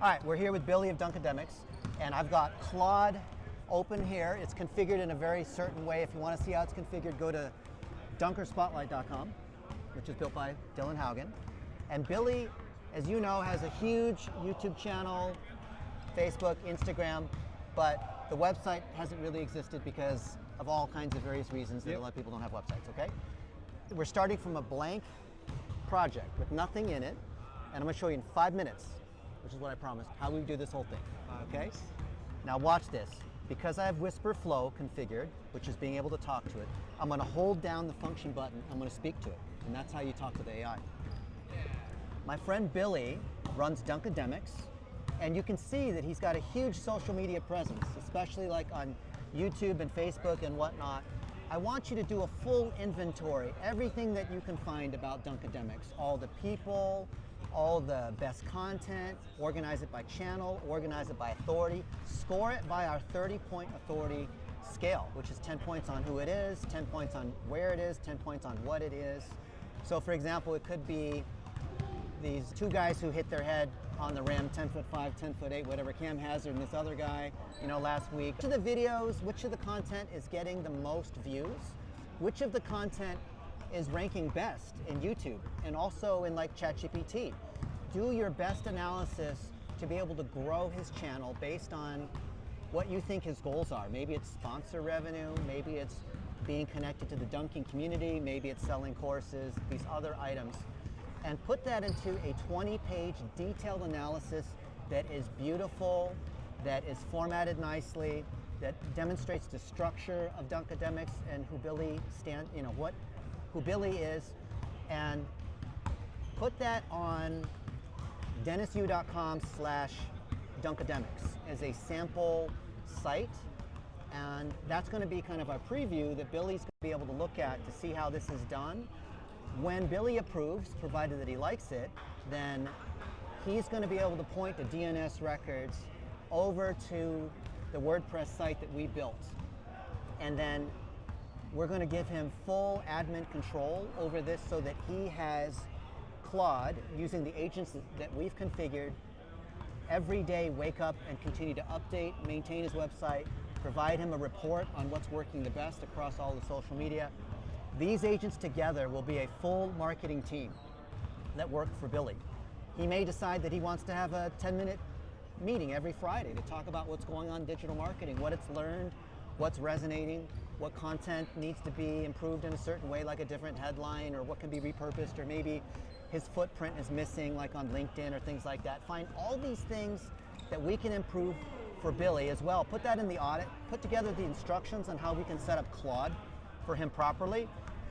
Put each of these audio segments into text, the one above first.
All right, we're here with Billy of Dunkademics, and I've got Claude open here. It's configured in a very certain way. If you want to see how it's configured, go to dunkerspotlight.com, which is built by Dylan Haugen. And Billy, as you know, has a huge YouTube channel, Facebook, Instagram, but the website hasn't really existed because of all kinds of various reasons that a lot of people don't have websites, okay? We're starting from a blank project with nothing in it, and I'm going to show you in 5 minutes, which is what I promised, how we do this whole thing, okay? Now watch this. Because I have Whisper Flow configured, which is being able to talk to it, I'm going to hold down the function button, I'm going to speak to it, and that's how you talk to the AI. My friend Billy runs Dunkademics, and you can see that he's got a huge social media presence, especially like on YouTube and Facebook and whatnot. I want you to do a full inventory, everything that you can find about Dunkademics, all the people, all the best content, organize it by channel, organize it by authority, score it by our 30-point authority scale, which is 10 points on who it is, 10 points on where it is, 10 points on what it is. So for example, it could be these two guys who hit their head on the rim, 10'5", 10'8", whatever, Cam Hazard and this other guy, you know, last week. Which of the videos, which of the content is getting the most views? Which of the content is ranking best in YouTube and also in like ChatGPT? Do your best analysis to be able to grow his channel based on what you think his goals are. Maybe it's sponsor revenue, maybe it's being connected to the dunking community, maybe it's selling courses, these other items. And put that into a 20-page detailed analysis that is beautiful, that is formatted nicely, that demonstrates the structure of Dunkademics and who Billy who Billy is, and put that on dennisu.com/Dunkademics as a sample site, and that's going to be kind of a preview that Billy's going to be able to look at to see how this is done. When Billy approves, provided that he likes it, then he's going to be able to point the DNS records over to the WordPress site that we built, and then we're going to give him full admin control over this so that he has Claude, using the agents that we've configured, every day wake up and continue to update, maintain his website, provide him a report on what's working the best across all the social media. These agents together will be a full marketing team that work for Billy. He may decide that he wants to have a 10-minute meeting every Friday to talk about what's going on in digital marketing, what it's learned, what's resonating, what content needs to be improved in a certain way, like a different headline, or what can be repurposed, or maybe his footprint is missing, like on LinkedIn or things like that. Find all these things that we can improve for Billy as well. Put that in the audit, put together the instructions on how we can set up Claude for him properly.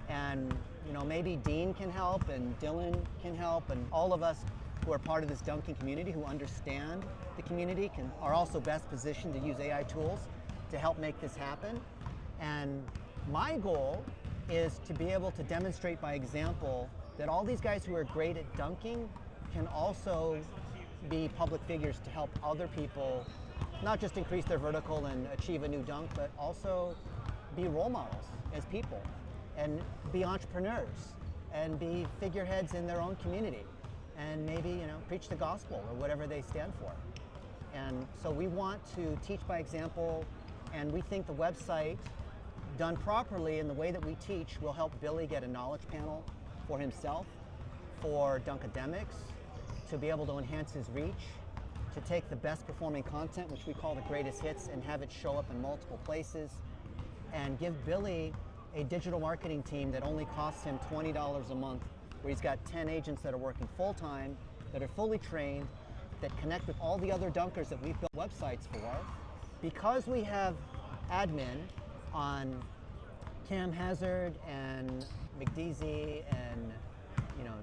And you know, maybe Dean can help and Dylan can help, and all of us who are part of this dunking community, who understand the community, are also best positioned to use AI tools to help make this happen. And my goal is to be able to demonstrate by example that all these guys who are great at dunking can also be public figures to help other people not just increase their vertical and achieve a new dunk, but also be role models as people and be entrepreneurs and be figureheads in their own community and maybe, you know, preach the gospel or whatever they stand for. And so we want to teach by example, and we think the website done properly in the way that we teach will help Billy get a knowledge panel for himself, for Dunkademics, to be able to enhance his reach, to take the best performing content, which we call the greatest hits, and have it show up in multiple places, and give Billy a digital marketing team that only costs him $20 a month, where he's got 10 agents that are working full-time, that are fully trained, that connect with all the other dunkers that we've built websites for. Because we have admin on Cam Hazard and McDeasy and, you know,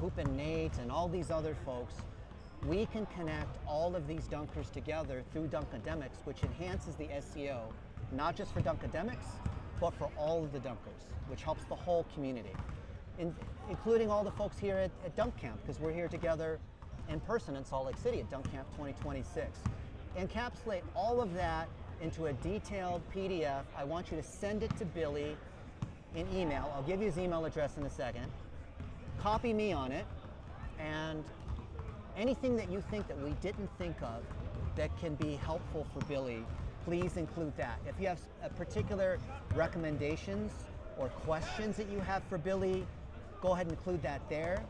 Hoop and Nate and all these other folks, we can connect all of these dunkers together through Dunkademics, which enhances the SEO, not just for Dunkademics, but for all of the dunkers, which helps the whole community, including all the folks here at Dunk Camp, because we're here together in person in Salt Lake City at Dunk Camp 2026. Encapsulate all of that into a detailed PDF. I want you to send it to Billy in email. I'll give you his email address in a second. Copy me on it, and anything that you think that we didn't think of that can be helpful for Billy, please include that. If you have particular recommendations or questions that you have for Billy, go ahead and include that there.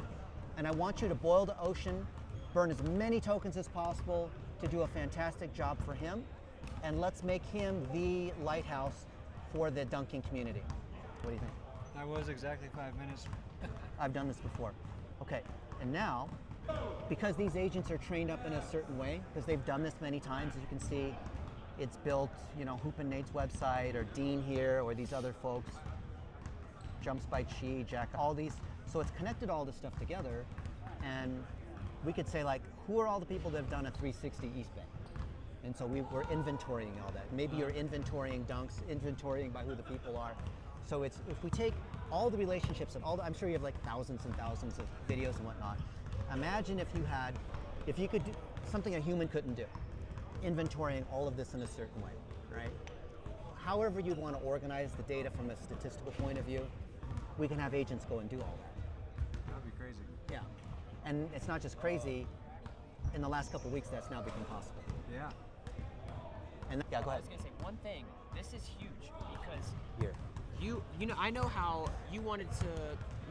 And I want you to boil the ocean, burn as many tokens as possible to do a fantastic job for him. And let's make him the lighthouse for the dunking community. What do you think? That was exactly 5 minutes. I've done this before. Okay, and now, because these agents are trained up in a certain way, because they've done this many times, as you can see, it's built, you know, Hoop and Nate's website, or Dean here, or these other folks, Jumps by Chi, Jack, all these. So it's connected all this stuff together, and we could say, like, who are all the people that have done a 360 East Bay? And so we're inventorying all that. Maybe you're inventorying dunks, inventorying by who the people are. So it's, if we take all the relationships and all the, I'm sure you have like thousands and thousands of videos and whatnot. Imagine if you could do something a human couldn't do, inventorying all of this in a certain way, right? However you'd want to organize the data from a statistical point of view, we can have agents go and do all that. That would be crazy. Yeah, and it's not just crazy. In the last couple of weeks, that's now become possible. Yeah. And yeah, go ahead. I was gonna say one thing. This is huge because Here. you know, I know how you wanted to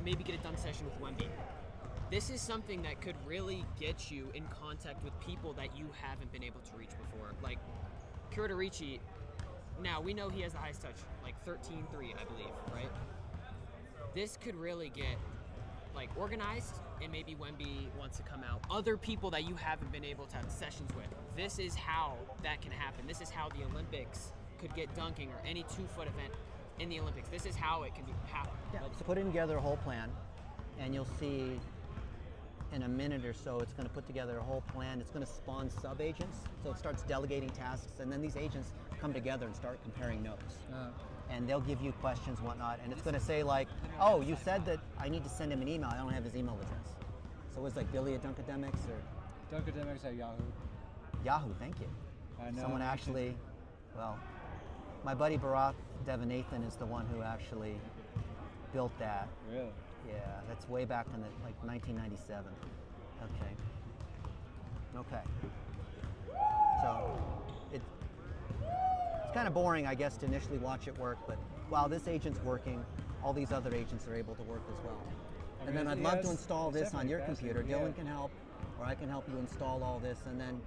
maybe get a dunk session with Wemby. This is something that could really get you in contact with people that you haven't been able to reach before. Like Kyoto Ricci, now we know he has the highest touch, like 13-3, I believe, right? This could really get like organized, and maybe Wemby wants to come out. Other people that you haven't been able to have sessions with. This is how that can happen. This is how the Olympics could get dunking, or any 2-foot event in the Olympics. This is how it can happen. Yeah. So putting together a whole plan, and you'll see in a minute or so, it's going to put together a whole plan. It's going to spawn sub-agents, so it starts delegating tasks, and then these agents come together and start comparing notes. And they'll give you questions and whatnot, and it's going to say like, oh, you said that I need to send him an email. I don't have his email address. So it was like Billy of Dunkademics or? Dunkademics at Yahoo. Yahoo, thank you. I know. Someone actually, well, my buddy Barack Devanathan is the one who actually built that. Really? Yeah, that's way back in the, like 1997. Okay. So it's kind of boring, I guess, to initially watch it work, but while this agent's working, all these other agents are able to work as well. And then I'd love to install this on your computer. Dylan can help, or I can help you install all this, and then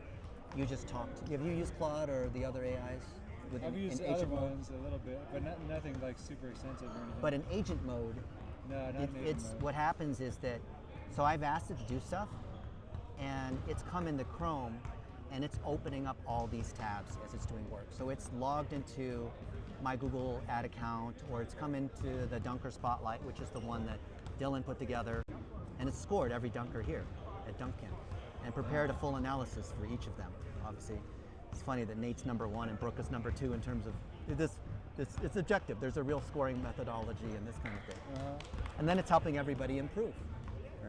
you just talk. Have you used Claude or the other AIs? I've used other ones a little bit, but nothing like super extensive or anything. But in agent mode, no, not in agent mode. What happens is that, so I've asked it to do stuff, and it's come into Chrome, and it's opening up all these tabs as it's doing work. So it's logged into my Google ad account, or it's come into the Dunker Spotlight, which is the one that Dylan put together, and it's scored every dunker here at Dunk Camp, and prepared a full analysis for each of them. Obviously, it's funny that Nate's #1 and Brooke is #2 in terms of this. It's objective. There's a real scoring methodology and this kind of thing. And then it's helping everybody improve,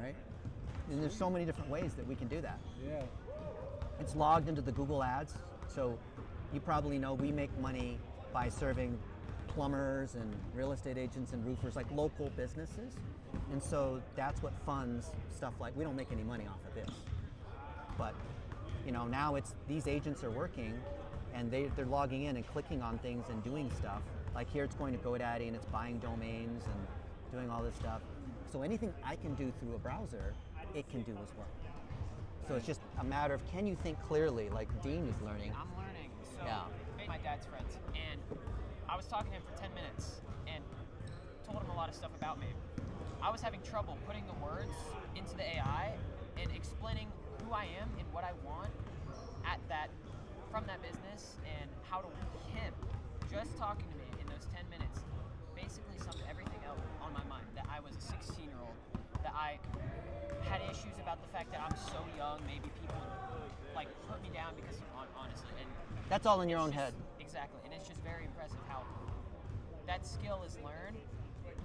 right? And there's so many different ways that we can do that. Yeah. It's logged into the Google Ads, so you probably know we make money by serving plumbers and real estate agents and roofers, like local businesses. And so that's what funds stuff like, we don't make any money off of this. But you know, now it's, these agents are working, and they're logging in and clicking on things and doing stuff. Like here it's going to GoDaddy and it's buying domains and doing all this stuff. So anything I can do through a browser, it can do as well. So it's just a matter of, can you think clearly, like Dean is learning. I'm learning. So Yeah. my dad's friends, and I was talking to him for 10 minutes and told him a lot of stuff about me. I was having trouble putting the words into the AI and explaining who I am and what I want from that business, and how to work him. Just talking to me in those 10 minutes basically summed everything up on my mind, that I was a 16-year-old, that I had issues about the fact that I'm so young, maybe people like put me down because, honestly, and That's all in your own head. Exactly, and it's just very impressive how that skill is learned.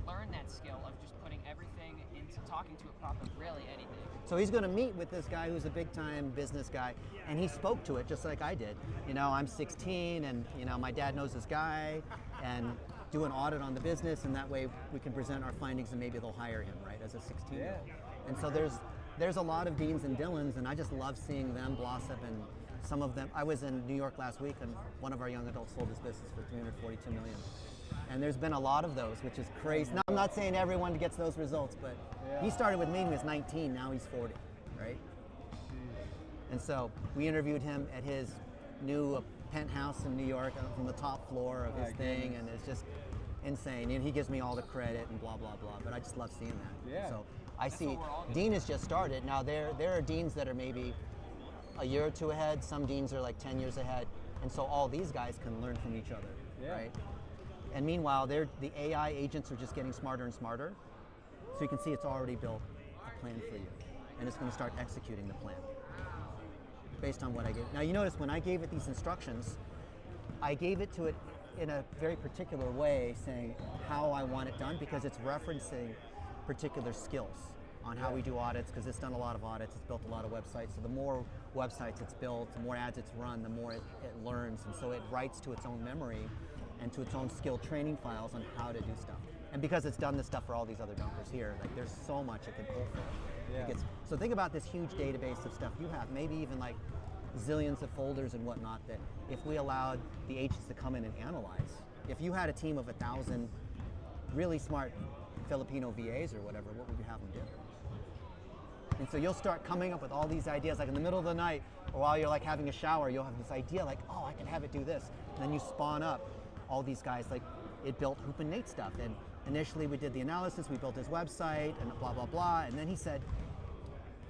Learn that skill of just putting everything into talking to it properly, really anything. So he's going to meet with this guy who's a big-time business guy, and he spoke to it just like I did. You know, I'm 16, and you know, my dad knows this guy, and do an audit on the business, and that way we can present our findings, and maybe they'll hire him, right, as a 16-year-old. And so there's a lot of Deans and Dylans, and I just love seeing them blossom. And some of them, I was in New York last week, and one of our young adults sold his business for $342 million. And there's been a lot of those, which is crazy. Now, I'm not saying everyone gets those results, but he started with me when he was 19, now he's 40, right? And so we interviewed him at his new penthouse in New York from the top floor of his thing, and it's just insane. And he gives me all the credit and blah, blah, blah, but I just love seeing that. Yeah. So I see Dean has just started. Now there are Deans that are maybe a year or two ahead. Some Deans are like 10 years ahead. And so all these guys can learn from each other, right? And meanwhile, the AI agents are just getting smarter and smarter. So you can see it's already built a plan for you. And it's going to start executing the plan based on what I gave. Now you notice when I gave it these instructions, I gave it to it in a very particular way, saying how I want it done, because it's referencing particular skills on how we do audits, because it's done a lot of audits, it's built a lot of websites. So the more websites it's built, the more ads it's run, the more it learns. And so it writes to its own memory and to its own skill training files on how to do stuff. And because it's done this stuff for all these other dunkers here, like there's so much it can pull from. So think about this huge database of stuff you have, maybe even like zillions of folders and whatnot, that if we allowed the agents to come in and analyze, if you had a team of 1,000 really smart Filipino VAs or whatever, what would you have them do? And so you'll start coming up with all these ideas, like in the middle of the night, or while you're like having a shower, you'll have this idea like, oh, I can have it do this. And then you spawn up all these guys, like it built Hoop and Nate stuff. And initially we did the analysis, we built his website and blah, blah, blah. And then he said,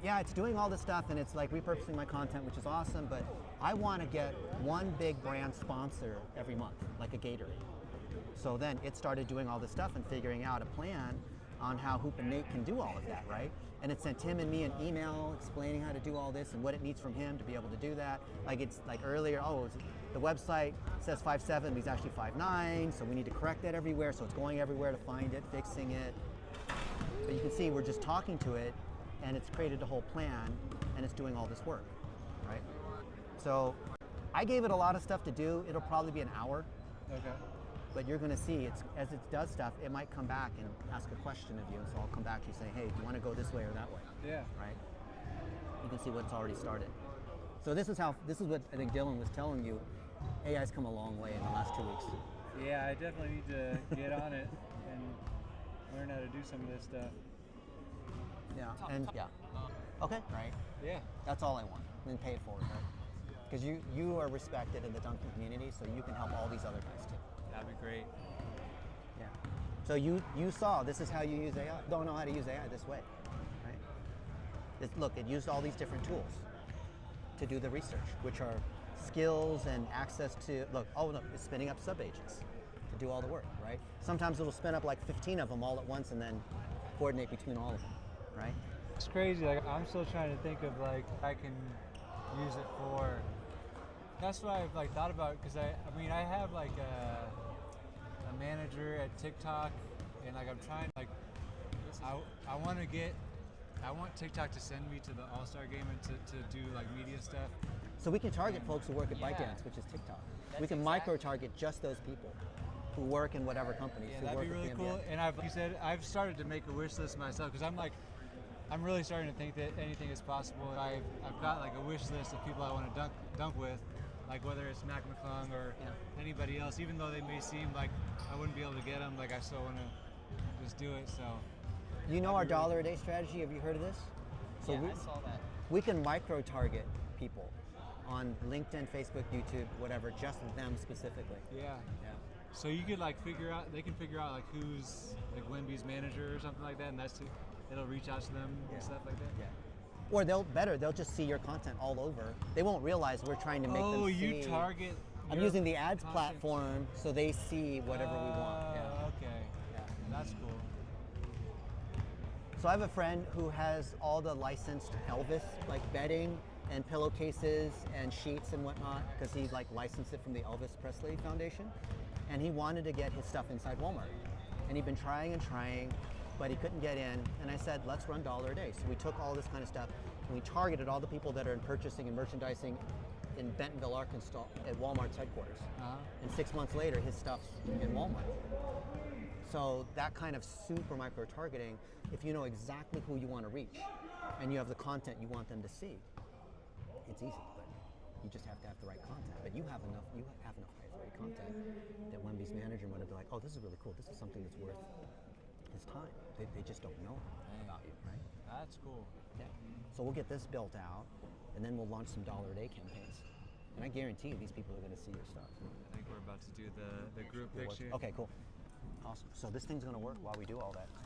yeah, it's doing all this stuff and it's like repurposing my content, which is awesome, but I want to get one big brand sponsor every month, like a Gatorade. So then it started doing all this stuff and figuring out a plan on how Hoop and Nate can do all of that, right? And it sent him and me an email explaining how to do all this and what it needs from him to be able to do that. Like it's like earlier, the website says 5'7", but he's actually 5'9", so we need to correct that everywhere, so it's going everywhere to find it, fixing it. But you can see we're just talking to it, and it's created a whole plan, and it's doing all this work, right? So I gave it a lot of stuff to do. It'll probably be an hour. Okay. But you're going to see, as it does stuff, it might come back and ask a question of you. And so I'll come back to you saying, hey, do you want to go this way or that way? Yeah. Right? You can see what's already started. So this is what I think Dylan was telling you. AI's come a long way in the last 2 weeks. Yeah, I definitely need to get on it and learn how to do some of this stuff. Yeah, and yeah. Okay, right? Yeah. That's all I want. And then pay it forward, right? Because you are respected in the dunking community, so you can help all these other guys too. That'd be great. Yeah. So you saw this is how you use AI. Don't know how to use AI this way, right? Look, it used all these different tools to do the research, which are skills and access to, look, it's spinning up sub-agents to do all the work, right? Sometimes it'll spin up like 15 of them all at once and then coordinate between all of them, right? It's crazy. Like I'm still trying to think of like I can use it for. That's what I've like thought about, because I mean I have like a manager at TikTok, and like I'm trying like I want TikTok to send me to the All-Star game and to do like media stuff. So we can target folks who work at ByteDance, which is TikTok. We can micro-target just those people who work in whatever companies. Yeah, that'd be really cool. And I've started to make a wish list myself, because I'm really starting to think that anything is possible. I've got like a wish list of people I want to dunk with, like whether it's Mac McClung or anybody else, even though they may seem like I wouldn't be able to get them, like I still want to just do it. So. You know our dollar a day strategy? Have you heard of this? So yeah, I saw that. We can micro-target people on LinkedIn, Facebook, YouTube, whatever, just them specifically. Yeah. So you could like they can figure out like who's like Wemby's manager or something like that, and it'll reach out to them and stuff like that. Yeah. Or they'll just see your content all over. They won't realize we're trying to make them see. Oh, you target. I'm using the ads platform so they see whatever we want. Yeah. Okay. Yeah. That's cool. So I have a friend who has all the licensed Elvis like bedding and pillowcases and sheets and whatnot, because he like licensed it from the Elvis Presley Foundation, and he wanted to get his stuff inside Walmart, and he'd been trying and trying, but he couldn't get in. And I said, let's run dollar a day. So we took all this kind of stuff and we targeted all the people that are in purchasing and merchandising in Bentonville, Arkansas, at Walmart's headquarters. And 6 months later, his stuff's in Walmart. So that kind of super micro targeting, if you know exactly who you want to reach, and you have the content you want them to see, it's easy. But you just have to have the right content. But you have enough high-quality content that Wemby's manager would have been like, oh, this is really cool. This is something that's worth his time. They just don't know about you, right? That's cool. Yeah. So we'll get this built out, and then we'll launch some $1-a-day campaigns. And I guarantee you, these people are going to see your stuff. I think we're about to do the group picture. Okay, cool. Awesome. So this thing's going to work while we do all that.